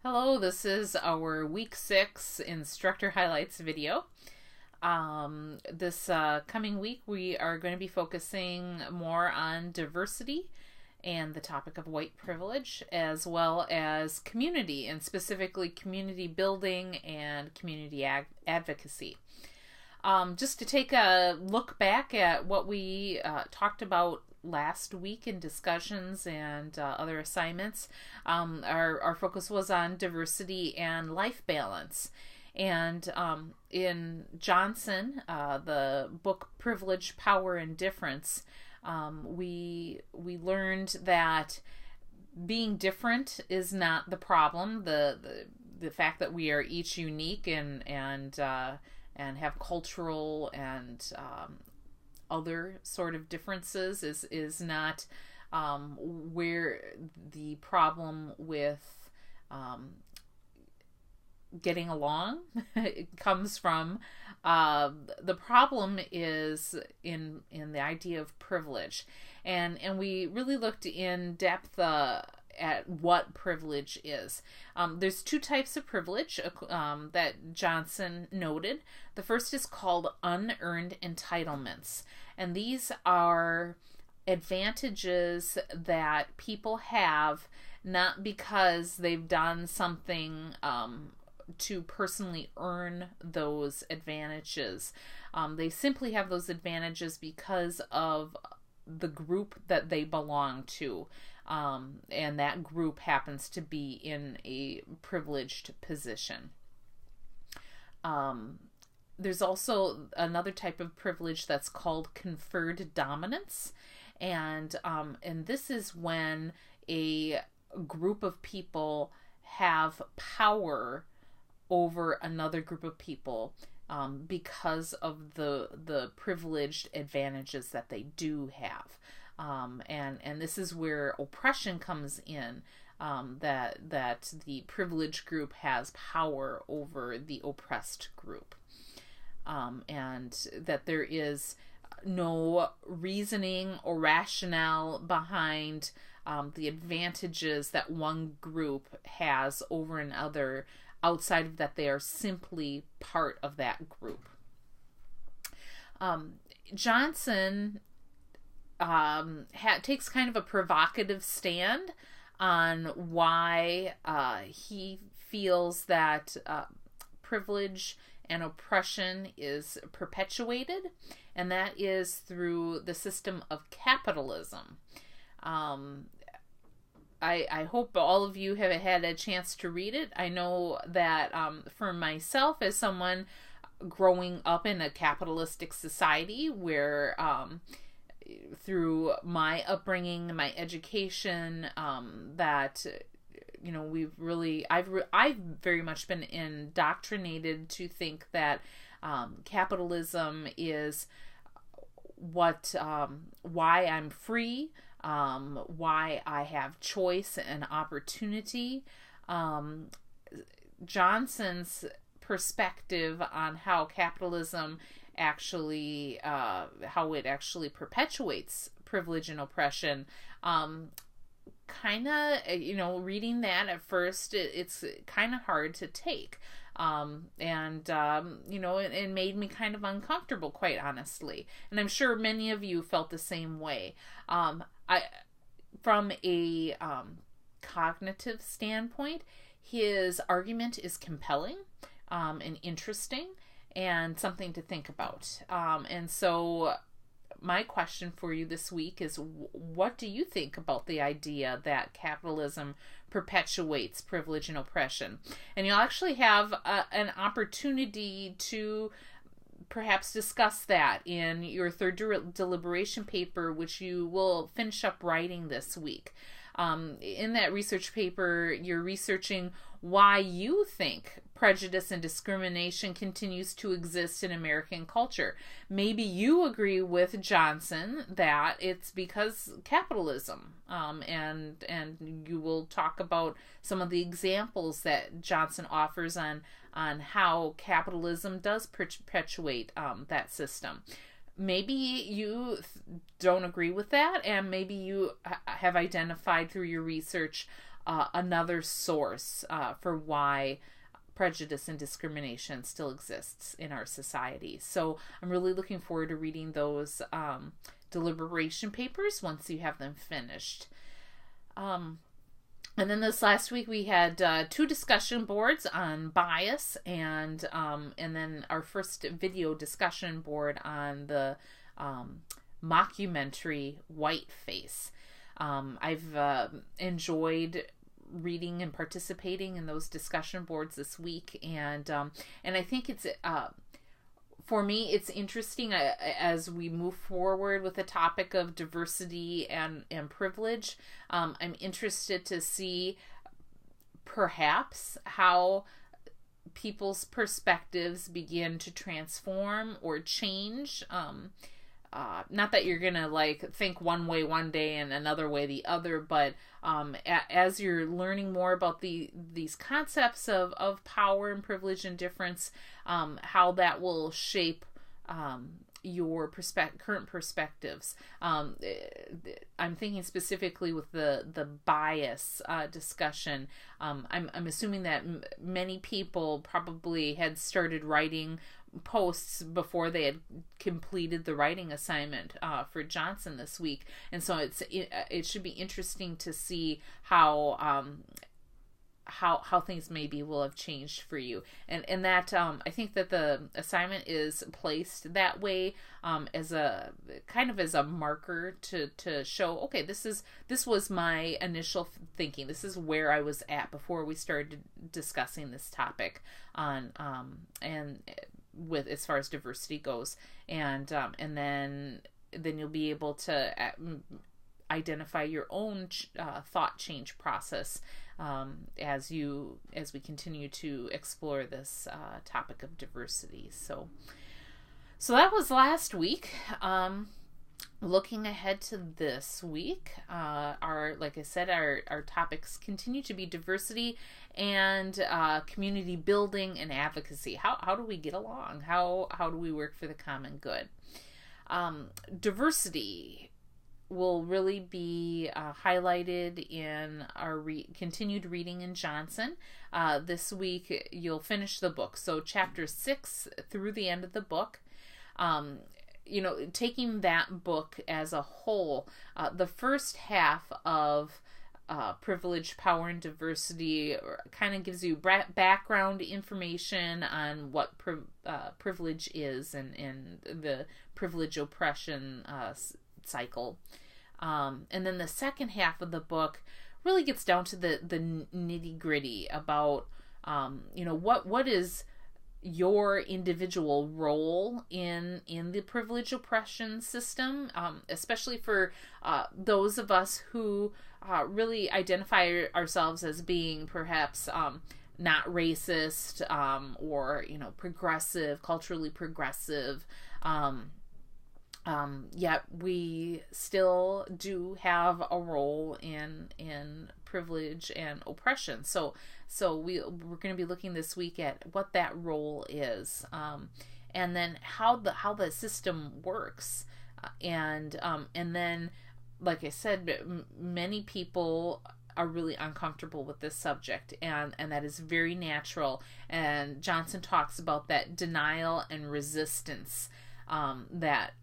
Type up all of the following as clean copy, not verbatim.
Hello, this is our week 6 instructor highlights video. This coming week we are going to be focusing more on diversity and the topic of white privilege, as well as community, and specifically community building and community advocacy. Just to take a look back at what we talked about last week in discussions and other assignments, our focus was on diversity and life balance. And in Johnson, the book Privilege, Power, and Difference, we learned that being different is not the problem. The fact that we are each unique and have cultural and other sort of differences is not where the problem with getting along comes from. The problem is in the idea of privilege, and we really looked in depth at what privilege is. There's two types of privilege that Johnson noted. The first is called unearned entitlements, and these are advantages that people have not because they've done something to personally earn those advantages. They simply have those advantages because of the group that they belong to. And that group happens to be in a privileged position. There's also another type of privilege that's called conferred dominance, and this is when a group of people have power over another group of people because of the privileged advantages that they do have. And this is where oppression comes in, that the privileged group has power over the oppressed group, and that there is no reasoning or rationale behind the advantages that one group has over another, outside of that they are simply part of that group. Johnson takes kind of a provocative stand on why he feels that privilege and oppression is perpetuated, and that is through the system of capitalism. I hope all of you have had a chance to read it. I know that for myself, as someone growing up in a capitalistic society where through my upbringing, my education, that I've very much been indoctrinated to think that capitalism is why I'm free, why I have choice and opportunity. Johnson's perspective on how capitalism actually how it actually perpetuates privilege and oppression, kind of, reading that at first, it's kind of hard to take, it made me kind of uncomfortable, quite honestly, and I'm sure many of you felt the same way. From a cognitive standpoint, his argument is compelling and interesting, and something to think about. And so my question for you this week is, what do you think about the idea that capitalism perpetuates privilege and oppression? And you'll actually have an opportunity to perhaps discuss that in your third deliberation paper, which you will finish up writing this week. In that research paper, you're researching why you think prejudice and discrimination continues to exist in American culture. Maybe you agree with Johnson that it's because capitalism, and you will talk about some of the examples that Johnson offers on how capitalism does perpetuate that system. Maybe you don't agree with that, and maybe you have identified through your research another source for why prejudice and discrimination still exists in our society. So I'm really looking forward to reading those deliberation papers once you have them finished. And then this last week we had 2 discussion boards on bias, and then our first video discussion board on the mockumentary Whiteface. I've enjoyed reading and participating in those discussion boards this week, and I think it's for me it's interesting as we move forward with the topic of diversity and privilege. I'm interested to see perhaps how people's perspectives begin to transform or change. Not that you're gonna like think one way one day and another way the other, but as you're learning more about these concepts of power and privilege and difference, how that will shape your current perspectives. I'm thinking specifically with the bias discussion. I'm assuming that many people probably had started writing posts before they had completed the writing assignment for Johnson this week, and so it should be interesting to see how things maybe will have changed for you, and that I think that the assignment is placed that way as a kind of as a marker to show, okay, this was my initial thinking, this is where I was at before we started discussing this topic on and with as far as diversity goes, and then you'll be able to identify your own thought change process as we continue to explore this topic of diversity. So that was last week. Looking ahead to this week, like I said, our topics continue to be diversity and community building and advocacy. How do we get along? How do we work for the common good? Diversity will really be highlighted in our continued reading in Johnson. This week you'll finish the book, so chapter 6 through the end of the book. Taking that book as a whole, the first half of Privilege, Power, and Diversity kind of gives you background information on what privilege is and the privilege oppression cycle. And then the second half of the book really gets down to the nitty-gritty about what is your individual role in the privilege oppression system, especially for those of us who really identify ourselves as being perhaps not racist or progressive, culturally progressive, yet we still do have a role in privilege and oppression. So we're going to be looking this week at what that role is, and then how the system works, and then, like I said, many people are really uncomfortable with this subject, and that is very natural. And Johnson talks about that denial and resistance that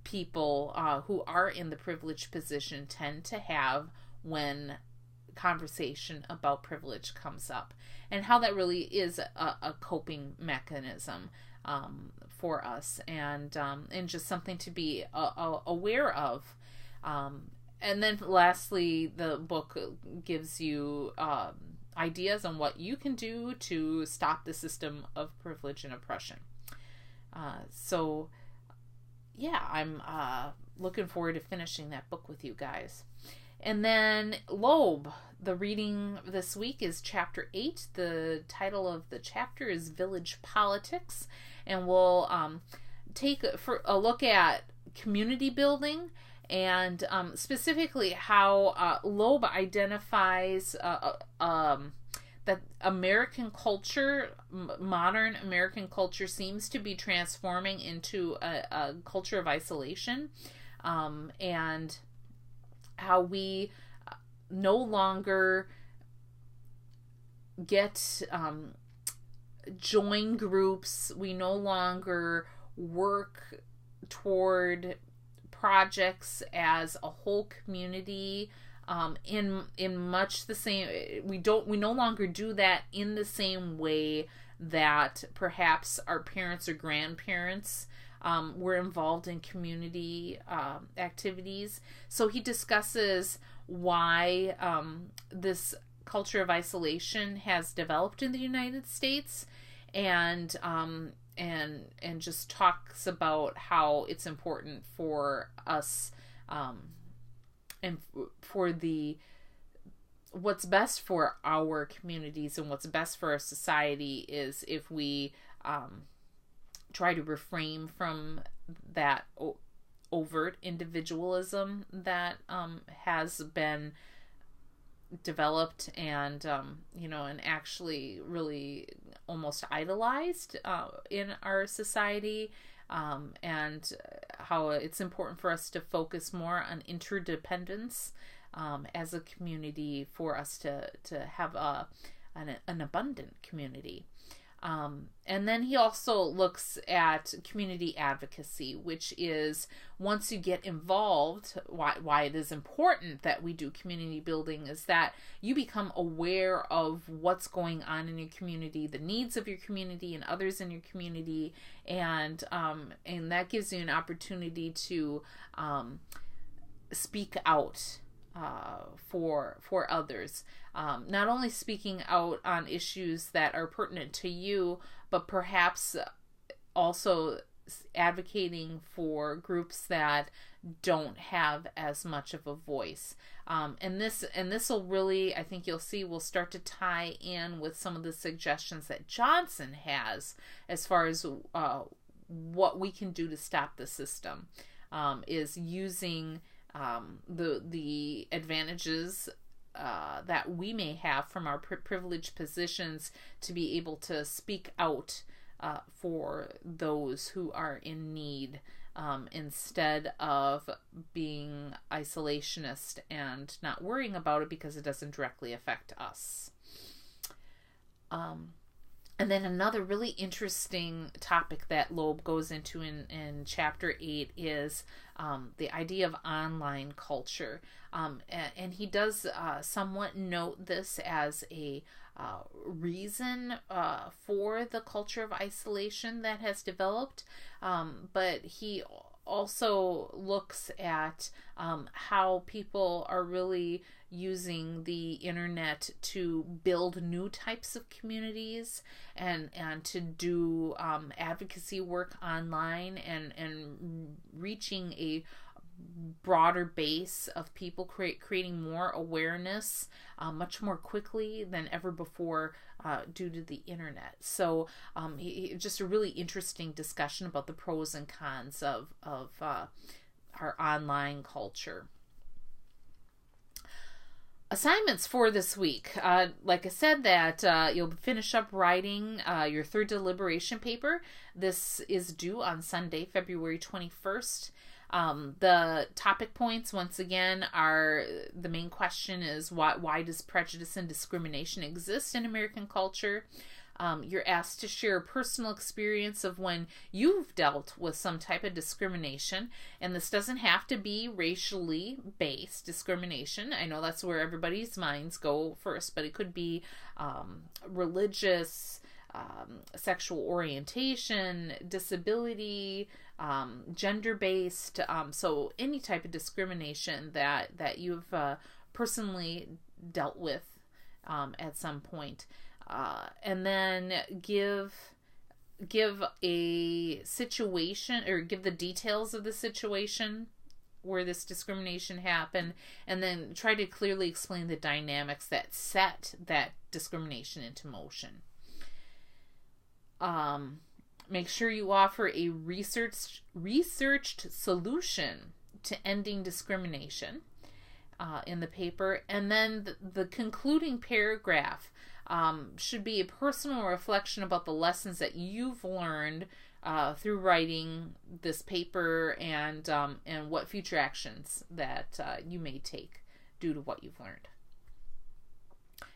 people who are in the privileged position tend to have when conversation about privilege comes up, and how that really is a coping mechanism for us, and just something to be aware of. And then lastly, the book gives you ideas on what you can do to stop the system of privilege and oppression. So yeah, I'm looking forward to finishing that book with you guys. And then Loeb, the reading this week is chapter 8. The title of the chapter is Village Politics, and we'll take a look at community building, and specifically how Loeb identifies that American culture, modern American culture, seems to be transforming into a culture of isolation, and how we no longer join groups. We no longer work toward projects as a whole community in much the same. We no longer do that in the same way that perhaps our parents or grandparents were involved in community activities. So he discusses why this culture of isolation has developed in the United States, and just talks about how it's important for us and for what's best for our communities and what's best for our society is if we try to refrain from that overt individualism that has been developed and and actually really almost idolized in our society, and how it's important for us to focus more on interdependence as a community for us to have an abundant community. And then he also looks at community advocacy, which is once you get involved, why it is important that we do community building is that you become aware of what's going on in your community, the needs of your community and others in your community, and that gives you an opportunity to speak out for others. Not only speaking out on issues that are pertinent to you, but perhaps also advocating for groups that don't have as much of a voice. And this will really, I think you'll see, will start to tie in with some of the suggestions that Johnson has as far as what we can do to stop the system, is using the advantages that we may have from our privileged positions to be able to speak out for those who are in need, instead of being isolationist and not worrying about it because it doesn't directly affect us. And then another really interesting topic that Loeb goes into in chapter 8 is the idea of online culture. And he does somewhat note this as a reason for the culture of isolation that has developed. But he also looks at how people are really using the internet to build new types of communities and to do advocacy work online and reaching a broader base of people, creating more awareness much more quickly than ever before due to the internet. So just a really interesting discussion about the pros and cons of our online culture. Assignments for this week. Like I said, that you'll finish up writing your third deliberation paper. This is due on Sunday, February 21st. The topic points, once again, are the main question is why does prejudice and discrimination exist in American culture? You're asked to share a personal experience of when you've dealt with some type of discrimination, and this doesn't have to be racially based discrimination. I know that's where everybody's minds go first, but it could be religious, sexual orientation, disability, gender-based, so any type of discrimination that you've personally dealt with at some point. And then give a situation, or give the details of the situation where this discrimination happened, and then try to clearly explain the dynamics that set that discrimination into motion. Make sure you offer a researched solution to ending discrimination in the paper, and then the concluding paragraph should be a personal reflection about the lessons that you've learned through writing this paper, and what future actions that you may take due to what you've learned.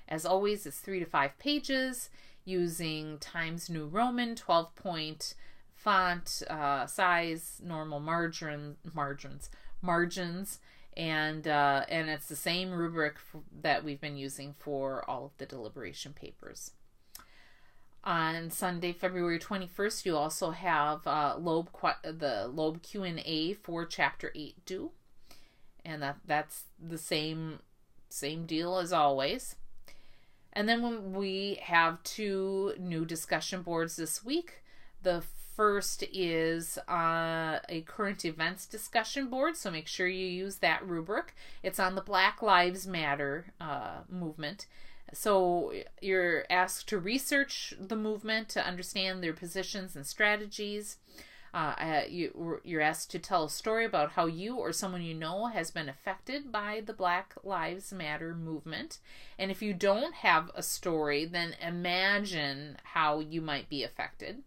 As always, it's 3 to 5 pages using Times New Roman, 12-point font size, normal margins, and it's the same rubric that we've been using for all of the deliberation papers. On Sunday, February 21st, you also have the Loeb Q&A for Chapter 8 due. And that's the same deal as always. And then we have 2 new discussion boards this week. The first is a current events discussion board, so make sure you use that rubric. It's on the Black Lives Matter movement. So you're asked to research the movement to understand their positions and strategies. You're asked to tell a story about how you or someone you know has been affected by the Black Lives Matter movement. And if you don't have a story, then imagine how you might be affected.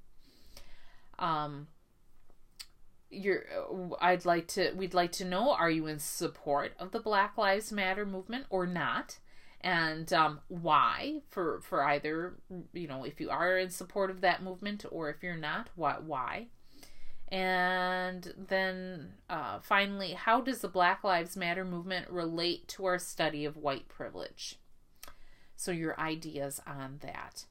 We'd like to know, are you in support of the Black Lives Matter movement or not? And why, for either, if you are in support of that movement or if you're not, why? And then finally, how does the Black Lives Matter movement relate to our study of white privilege? So your ideas on that.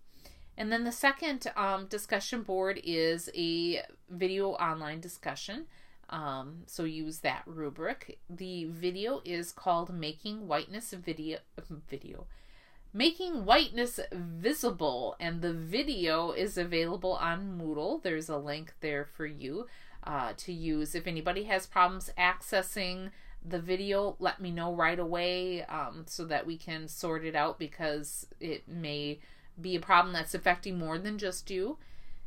And then the second discussion board is a video online discussion. So use that rubric. The video is called Making Whiteness Visible, and the video is available on Moodle. There's a link there for you to use. If anybody has problems accessing the video, let me know right away so that we can sort it out, because it may be a problem that's affecting more than just you.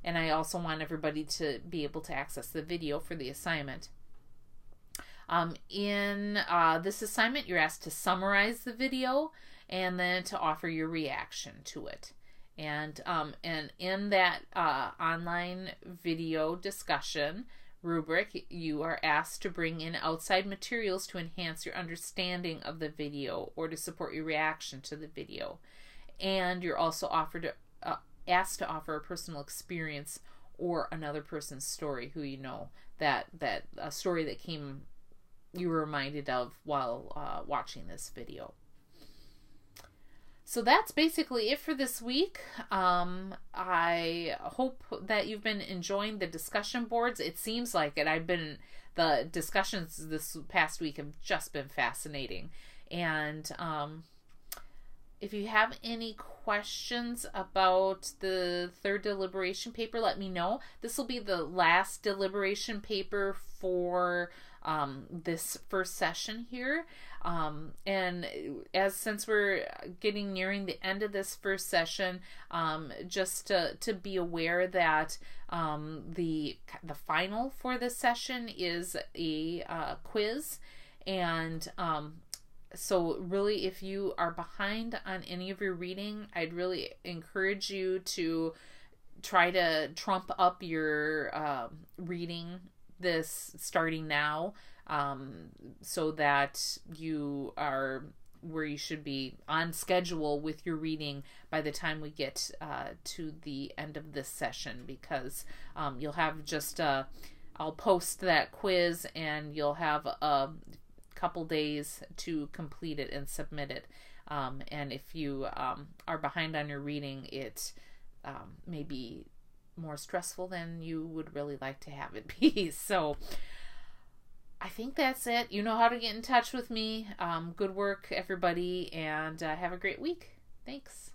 And I also want everybody to be able to access the video for the assignment. In this assignment, you're asked to summarize the video and then to offer your reaction to it. And in that online video discussion rubric, you are asked to bring in outside materials to enhance your understanding of the video or to support your reaction to the video. And you're also asked to offer a personal experience or another person's story who you know, that a story that you were reminded of while watching this video. So that's basically it for this week. I hope that you've been enjoying the discussion boards. It seems like it. The discussions this past week have just been fascinating. And if you have any questions about the third deliberation paper, let me know. This will be the last deliberation paper for this first session here. And since we're getting nearing the end of this first session, just to be aware that the final for this session is a quiz. And so really, if you are behind on any of your reading, I'd really encourage you to try to trump up your reading this starting now, so that you are where you should be on schedule with your reading by the time we get to the end of this session, because you'll have just I'll post that quiz and you'll have a couple days to complete it and submit it. And if you are behind on your reading, it may be more stressful than you would really like to have it be. So I think that's it. You know how to get in touch with me. Good work, everybody, and have a great week. Thanks.